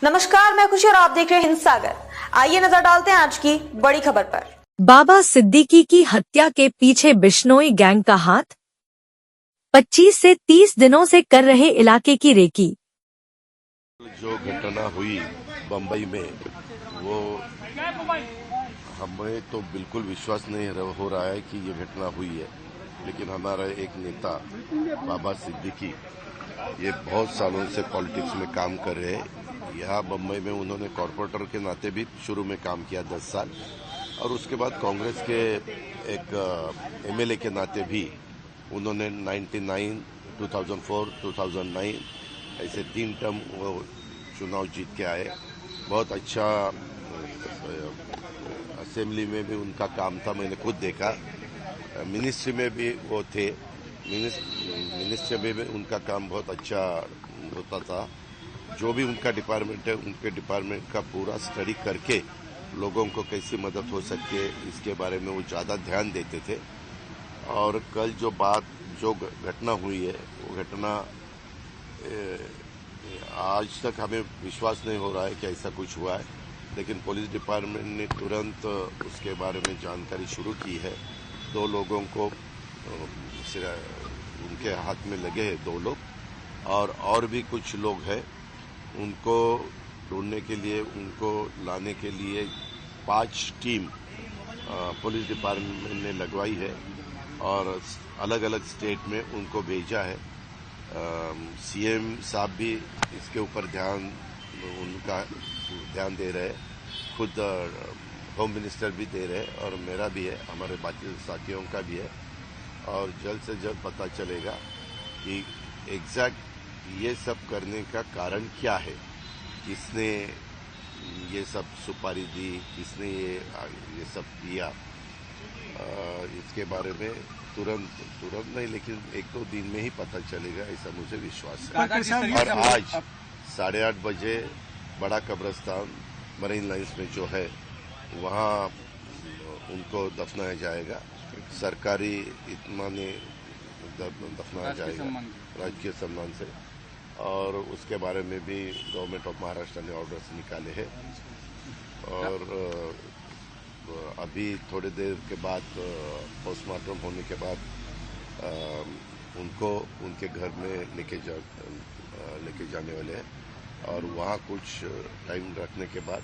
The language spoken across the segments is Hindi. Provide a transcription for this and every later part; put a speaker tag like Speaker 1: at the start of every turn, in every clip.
Speaker 1: नमस्कार, मैं खुशी और आप देख रहे हैं हिंद सागर। आइए नजर डालते हैं आज की बड़ी खबर पर।
Speaker 2: बाबा सिद्दीकी की हत्या के पीछे बिश्नोई गैंग का हाथ, 25 से 30 दिनों से कर रहे इलाके की रेकी।
Speaker 3: जो घटना हुई बंबई में, वो हमें तो बिल्कुल विश्वास नहीं हो रहा है कि ये घटना हुई है। लेकिन हमारा एक नेता बाबा सिद्दीकी, ये बहुत सालों से पॉलिटिक्स में काम कर रहे हैं। यहाँ बम्बई में उन्होंने कॉरपोरेटर के नाते भी शुरू में काम किया 10 साल, और उसके बाद कांग्रेस के एक एमएलए के नाते भी उन्होंने 99, 2004, 2009 ऐसे 3 टर्म वो चुनाव जीत के आए। बहुत अच्छा असेंबली में भी उनका काम था, मैंने खुद देखा। मिनिस्ट्री में भी वो थे, मिनिस्ट्री में भी उनका काम बहुत अच्छा होता था। जो भी उनका डिपार्टमेंट है, उनके डिपार्टमेंट का पूरा स्टडी करके लोगों को कैसी मदद हो सकती है, इसके बारे में वो ज़्यादा ध्यान देते थे। और कल जो घटना हुई है, वो घटना आज तक हमें विश्वास नहीं हो रहा है कि ऐसा कुछ हुआ है। लेकिन पुलिस डिपार्टमेंट ने तुरंत उसके बारे में जानकारी शुरू की है। 2 लोगों को उनके हाथ में लगे हैं, 2 लोग, और भी कुछ लोग हैं। उनको ढूंढने के लिए, उनको लाने के लिए 5 टीम पुलिस डिपार्टमेंट ने लगवाई है और अलग अलग स्टेट में उनको भेजा है। सीएम साहब भी इसके ऊपर उनका ध्यान दे रहे हैं, खुद होम मिनिस्टर भी दे रहे हैं, और मेरा भी है, हमारे बाकी साथियों का भी है। और जल्द से जल्द पता चलेगा कि एग्जैक्ट ये सब करने का कारण क्या है, किसने ये सब सुपारी दी, किसने ये सब किया। इसके बारे में तुरंत नहीं, लेकिन 1-2 दिन में ही पता चलेगा, ऐसा मुझे विश्वास है। और आज 8:30 बजे बड़ा कब्रिस्तान मरीन लाइन्स में जो है, वहाँ उनको दफनाया जाएगा। सरकारी इत्मीनान दफनाया जाएगा, राजकीय सम्मान से। और उसके बारे में भी गवर्नमेंट ऑफ महाराष्ट्र ने ऑर्डर्स निकाले हैं। और अभी थोड़ी देर के बाद पोस्टमार्टम होने के बाद उनको उनके घर में लेके जाने वाले हैं। और वहाँ कुछ टाइम रखने के बाद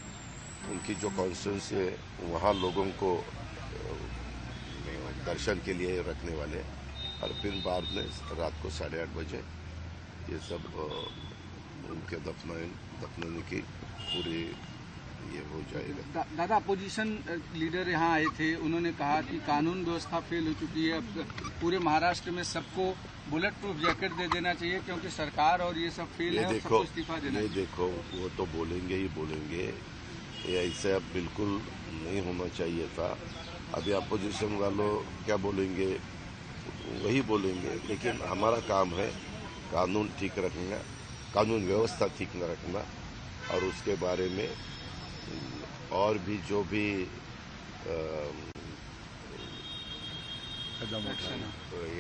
Speaker 3: उनकी जो कॉन्स्टिट्यूंसी है, वहाँ लोगों को दर्शन के लिए रखने वाले हैं। और फिर बाद में रात को 8:30 बजे ये सब उनके दफनाने की पूरी ये हो जाएगा।
Speaker 4: दादा, अपोजिशन लीडर यहाँ आए थे, उन्होंने कहा कि कानून व्यवस्था फेल हो चुकी है। अब पूरे महाराष्ट्र में सबको बुलेट प्रूफ जैकेट दे देना चाहिए, क्योंकि सरकार और ये सब फेल है, और सबको इस्तीफा देना चाहिए।
Speaker 3: देखो, वो तो बोलेंगे ही बोलेंगे, ये ऐसा बिल्कुल नहीं होना चाहिए था। अभी अपोजिशन वालों क्या बोलेंगे, वही बोलेंगे। लेकिन हमारा काम है कानून ठीक रखना, कानून व्यवस्था ठीक न रखना, और उसके बारे में और भी जो भी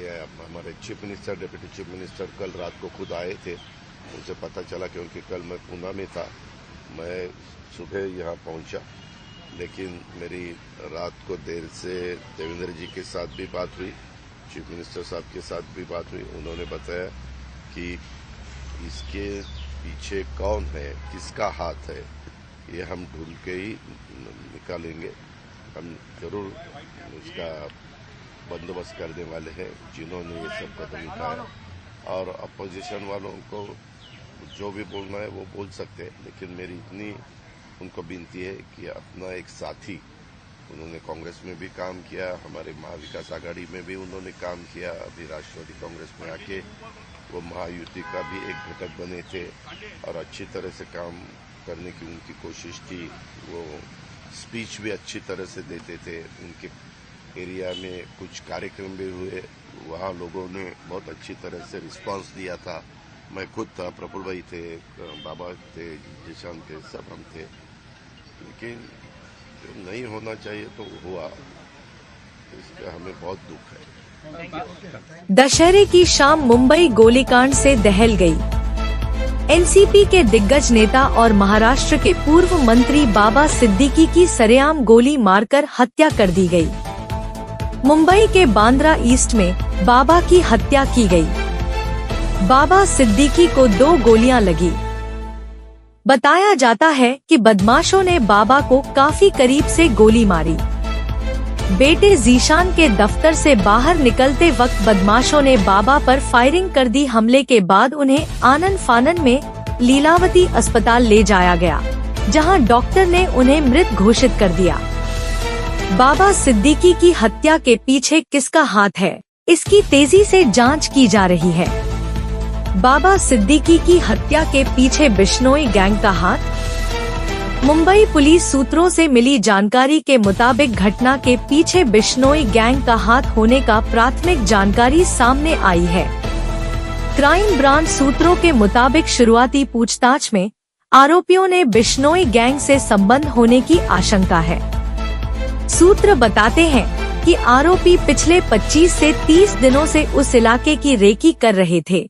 Speaker 3: ये हमारे chief minister, deputy chief minister कल रात को खुद आए थे। उनसे पता चला, क्योंकि कल मैं पूना में था, मैं सुबह यहाँ पहुँचा। लेकिन मेरी रात को देर से देवेंद्र जी के साथ भी बात हुई, चीफ मिनिस्टर साहब के साथ भी बात हुई। उन्होंने बताया कि इसके पीछे कौन है, किसका हाथ है, ये हम ढूंढ के ही निकालेंगे। हम जरूर उसका बंदोबस्त करने वाले हैं, जिन्होंने ये सब कदम उठाया। और अपोजिशन वालों को जो भी बोलना है वो बोल सकते हैं, लेकिन मेरी इतनी उनको विनती है कि अपना एक साथी, उन्होंने कांग्रेस में भी काम किया, हमारे महाविकास आघाड़ी में भी उन्होंने काम किया, अभी राष्ट्रवादी कांग्रेस में आके वो महायुति का भी एक घटक बने थे, और अच्छी तरह से काम करने की उनकी कोशिश थी। वो स्पीच भी अच्छी तरह से देते थे। उनके एरिया में कुछ कार्यक्रम भी हुए, वहाँ लोगों ने बहुत अच्छी तरह से रिस्पांस दिया था। मैं खुद था, प्रफुल्ल भाई थे, बाबा थे, जिशान थे, सब हम थे। लेकिन जो नहीं होना चाहिए तो हुआ, इसका हमें बहुत दुख है।
Speaker 2: दशहरे की शाम मुंबई गोलीकांड से दहल गई। एनसीपी के दिग्गज नेता और महाराष्ट्र के पूर्व मंत्री बाबा सिद्दीकी की सरेआम गोली मारकर हत्या कर दी गई। मुंबई के बांद्रा ईस्ट में बाबा की हत्या की गई। बाबा सिद्दीकी को 2 गोलियां लगी। बताया जाता है कि बदमाशों ने बाबा को काफी करीब से गोली मारी। बेटे जीशान के दफ्तर से बाहर निकलते वक्त बदमाशों ने बाबा पर फायरिंग कर दी। हमले के बाद उन्हें आनन फानन में लीलावती अस्पताल ले जाया गया, जहां डॉक्टर ने उन्हें मृत घोषित कर दिया। बाबा सिद्दीकी की हत्या के पीछे किसका हाथ है, इसकी तेजी से जांच की जा रही है। बाबा सिद्दीकी की हत्या के पीछे बिश्नोई गैंग का हाथ। मुंबई पुलिस सूत्रों से मिली जानकारी के मुताबिक घटना के पीछे बिश्नोई गैंग का हाथ होने का प्राथमिक जानकारी सामने आई है। क्राइम ब्रांच सूत्रों के मुताबिक शुरुआती पूछताछ में आरोपियों ने बिश्नोई गैंग से संबंध होने की आशंका है। सूत्र बताते हैं कि आरोपी पिछले 25 से 30 दिनों से उस इलाके की रेकी कर रहे थे।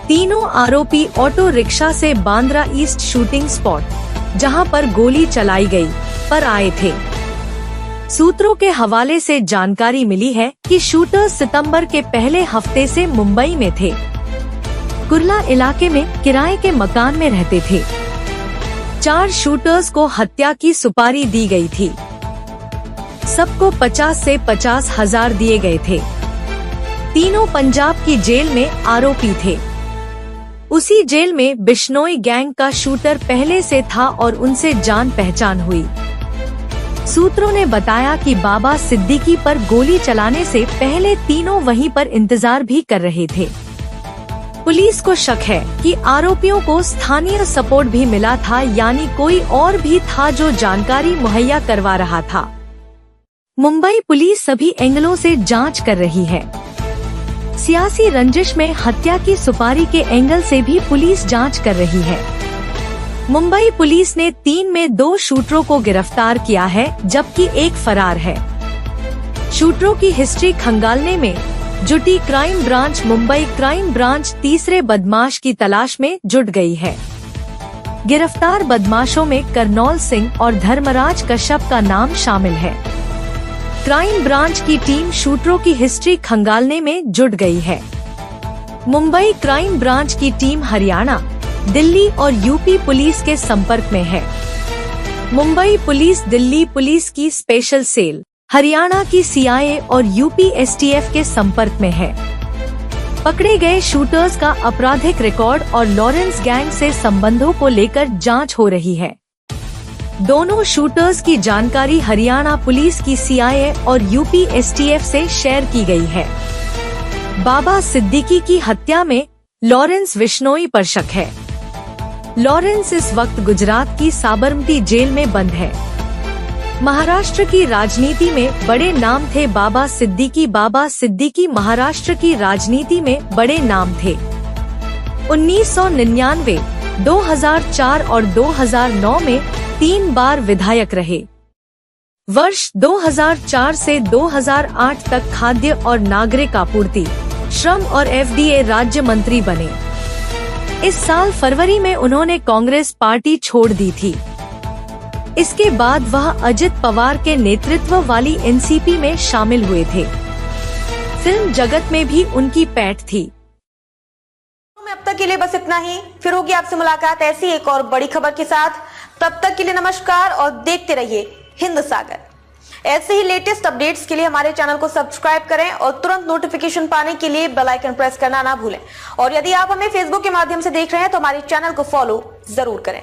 Speaker 2: तीनों आरोपी ऑटो रिक्शा से बांद्रा ईस्ट शूटिंग स्पॉट, जहां पर गोली चलाई गई, पर आए थे। सूत्रों के हवाले से जानकारी मिली है कि शूटर्स सितंबर के पहले हफ्ते से मुंबई में थे। कुर्ला इलाके में किराए के मकान में रहते थे। 4 शूटर्स को हत्या की सुपारी दी गई थी। सबको 50 से 50 हजार दिए गए थे। तीनों पंजाब की जेल में आरोपी थे। उसी जेल में बिश्नोई गैंग का शूटर पहले से था और उनसे जान पहचान हुई। सूत्रों ने बताया कि बाबा सिद्दीकी पर गोली चलाने से पहले तीनों वहीं पर इंतजार भी कर रहे थे। पुलिस को शक है कि आरोपियों को स्थानीय सपोर्ट भी मिला था, यानी कोई और भी था जो जानकारी मुहैया करवा रहा था। मुंबई पुलिस सभी एंगलों से जांच कर रही है। सियासी रंजिश में हत्या की सुपारी के एंगल से भी पुलिस जांच कर रही है। मुंबई पुलिस ने 3 में 2 शूटरों को गिरफ्तार किया है, जबकि एक फरार है। शूटरों की हिस्ट्री खंगालने में जुटी crime branch Mumbai crime branch तीसरे बदमाश की तलाश में जुट गई है। गिरफ्तार बदमाशों में करनौल सिंह और धर्मराज कश्यप का नाम शामिल है। क्राइम ब्रांच की टीम शूटरों की हिस्ट्री खंगालने में जुट गई है। मुंबई क्राइम ब्रांच की टीम हरियाणा, दिल्ली और यूपी पुलिस के संपर्क में है। मुंबई पुलिस, दिल्ली पुलिस की स्पेशल सेल, हरियाणा की सीआईए और यूपी एसटीएफ के संपर्क में है। पकड़े गए शूटर्स का आपराधिक रिकॉर्ड और लॉरेंस गैंग से संबंधों को लेकर जांच हो रही है। दोनों शूटर्स की जानकारी हरियाणा पुलिस की सीआईए और यूपी एसटीएफ से शेयर की गई है। बाबा सिद्दीकी की हत्या में लॉरेंस बिश्नोई पर शक है। लॉरेंस इस वक्त गुजरात की साबरमती जेल में बंद है। महाराष्ट्र की राजनीति में बड़े नाम थे बाबा सिद्दीकी। बाबा सिद्दीकी महाराष्ट्र की राजनीति में बड़े नाम थे। 1999, 2004 और 2009 में 3 बार विधायक रहे। वर्ष 2004 से 2008 तक खाद्य और नागरिक आपूर्ति, श्रम और एफडीए राज्य मंत्री बने। इस साल फरवरी में उन्होंने कांग्रेस पार्टी छोड़ दी थी। इसके बाद वह अजित पवार के नेतृत्व वाली एनसीपी में शामिल हुए थे। फिल्म जगत में भी उनकी पैठ थी।
Speaker 1: अब तक के लिए बस इतना ही। फिर होगी आपसे मुलाकात ऐसी एक और बड़ी खबर के साथ। तब तक के लिए नमस्कार और देखते रहिए हिंद सागर। ऐसे ही लेटेस्ट अपडेट्स के लिए हमारे चैनल को सब्सक्राइब करें और तुरंत नोटिफिकेशन पाने के लिए बेल आइकन प्रेस करना ना भूलें। और यदि आप हमें फेसबुक के माध्यम से देख रहे हैं तो हमारे चैनल को फॉलो जरूर करें।